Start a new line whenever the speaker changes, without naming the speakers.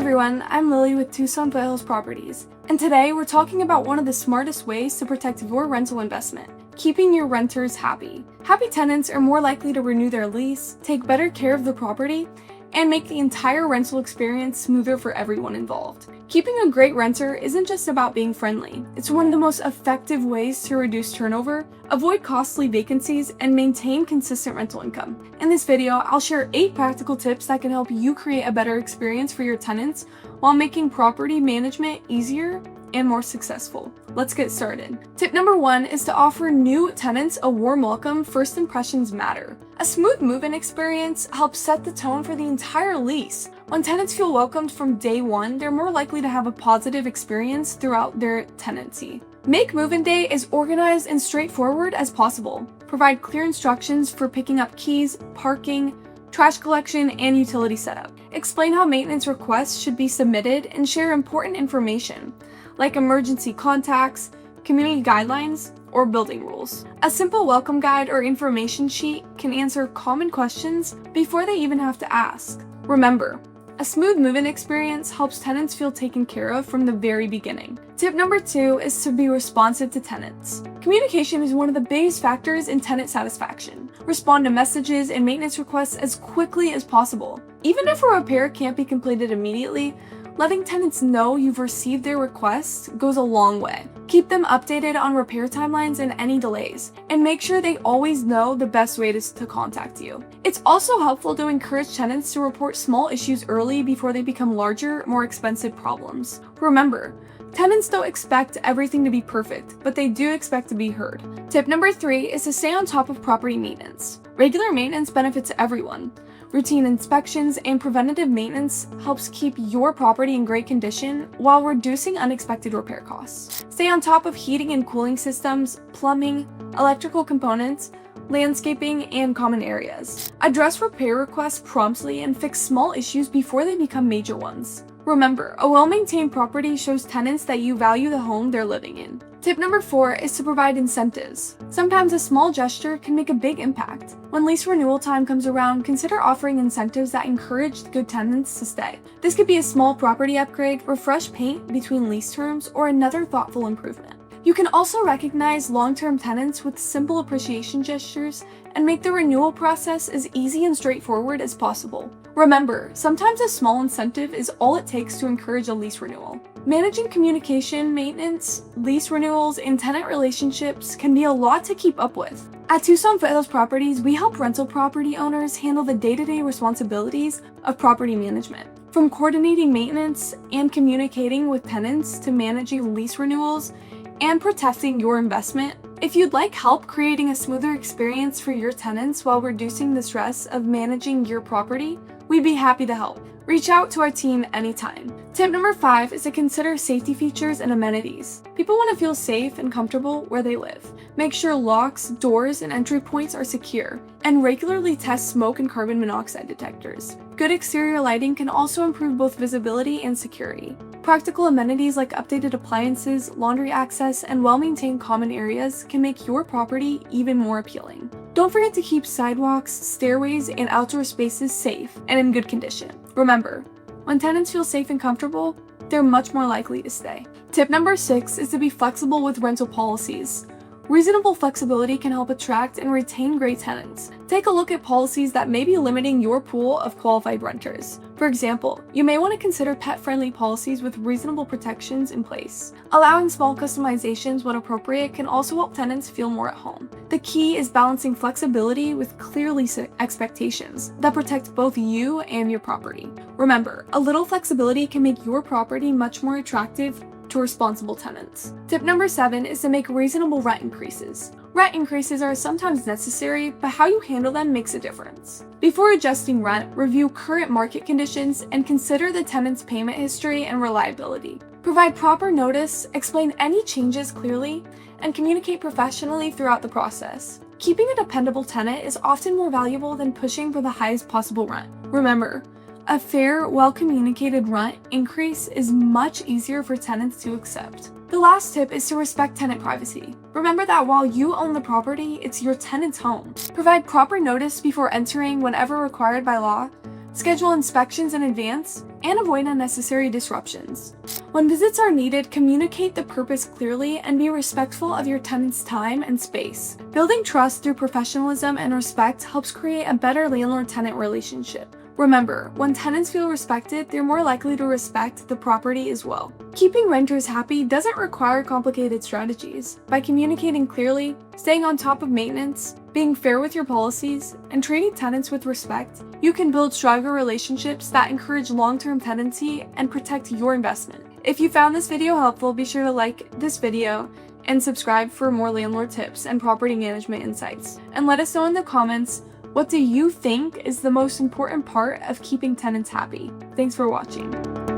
everyone, I'm Lily with Tucson Foothills Properties, and today we're talking about one of the smartest ways to protect your rental investment, keeping your renters happy. Happy tenants are more likely to renew their lease, take better care of the property, and make the entire rental experience smoother for everyone involved. Keeping a great renter isn't just about being friendly. It's one of the most effective ways to reduce turnover, avoid costly vacancies, and maintain consistent rental income. In this video, I'll share 8 practical tips that can help you create a better experience for your tenants while making property management easier and more successful. Let's get started. Tip number 1 is to offer new tenants a warm welcome. First impressions matter. A smooth move-in experience helps set the tone for the entire lease. When tenants feel welcomed from day one, they're more likely to have a positive experience throughout their tenancy. Make move-in day as organized and straightforward as possible. Provide clear instructions for picking up keys, parking, trash collection, and utility setup. Explain how maintenance requests should be submitted and share important information, like emergency contacts, community guidelines, or building rules. A simple welcome guide or information sheet can answer common questions before they even have to ask. Remember, a smooth move-in experience helps tenants feel taken care of from the very beginning. Tip number 2 is to be responsive to tenants. Communication is one of the biggest factors in tenant satisfaction. Respond to messages and maintenance requests as quickly as possible. Even if a repair can't be completed immediately, letting tenants know you've received their requests goes a long way. Keep them updated on repair timelines and any delays, and make sure they always know the best way to contact you. It's also helpful to encourage tenants to report small issues early before they become larger, more expensive problems. Remember, tenants don't expect everything to be perfect, but they do expect to be heard. Tip number 3 is to stay on top of property maintenance. Regular maintenance benefits everyone. Routine inspections and preventative maintenance helps keep your property in great condition while reducing unexpected repair costs. Stay on top of heating and cooling systems, plumbing, electrical components, landscaping, and common areas. Address repair requests promptly and fix small issues before they become major ones. Remember, a well-maintained property shows tenants that you value the home they're living in. Tip number 4 is to provide incentives. Sometimes a small gesture can make a big impact. When lease renewal time comes around, consider offering incentives that encourage good tenants to stay. This could be a small property upgrade, refresh paint between lease terms, or another thoughtful improvement. You can also recognize long-term tenants with simple appreciation gestures and make the renewal process as easy and straightforward as possible. Remember, sometimes a small incentive is all it takes to encourage a lease renewal. Managing communication, maintenance, lease renewals, and tenant relationships can be a lot to keep up with. At Tucson Foothills Properties, we help rental property owners handle the day-to-day responsibilities of property management. From coordinating maintenance and communicating with tenants to managing lease renewals and protecting your investment. If you'd like help creating a smoother experience for your tenants while reducing the stress of managing your property, we'd be happy to help. Reach out to our team anytime. Tip number 5 is to consider safety features and amenities. People want to feel safe and comfortable where they live. Make sure locks, doors, and entry points are secure, and regularly test smoke and carbon monoxide detectors. Good exterior lighting can also improve both visibility and security. Practical amenities like updated appliances, laundry access, and well-maintained common areas can make your property even more appealing. Don't forget to keep sidewalks, stairways, and outdoor spaces safe and in good condition. Remember, when tenants feel safe and comfortable, they're much more likely to stay. Tip number 6 is to be flexible with rental policies. Reasonable flexibility can help attract and retain great tenants. Take a look at policies that may be limiting your pool of qualified renters. For example, you may want to consider pet-friendly policies with reasonable protections in place. Allowing small customizations when appropriate can also help tenants feel more at home. The key is balancing flexibility with clear lease expectations that protect both you and your property. Remember, a little flexibility can make your property much more attractive to responsible tenants. Tip number 7 is to make reasonable rent increases. Rent increases are sometimes necessary, but how you handle them makes a difference. Before adjusting rent, review current market conditions and consider the tenant's payment history and reliability. Provide proper notice, explain any changes clearly, and communicate professionally throughout the process. Keeping a dependable tenant is often more valuable than pushing for the highest possible rent. Remember, a fair, well-communicated rent increase is much easier for tenants to accept. The last tip is to respect tenant privacy. Remember that while you own the property, it's your tenant's home. Provide proper notice before entering whenever required by law. schedule inspections in advance, and avoid unnecessary disruptions. When visits are needed, communicate the purpose clearly and be respectful of your tenant's time and space. Building trust through professionalism and respect helps create a better landlord-tenant relationship. Remember, when tenants feel respected, they're more likely to respect the property as well. Keeping renters happy doesn't require complicated strategies. By communicating clearly, staying on top of maintenance, being fair with your policies, and treating tenants with respect, you can build stronger relationships that encourage long-term tenancy and protect your investment. If you found this video helpful, be sure to like this video and subscribe for more landlord tips and property management insights. And let us know in the comments, what do you think is the most important part of keeping tenants happy? Thanks for watching.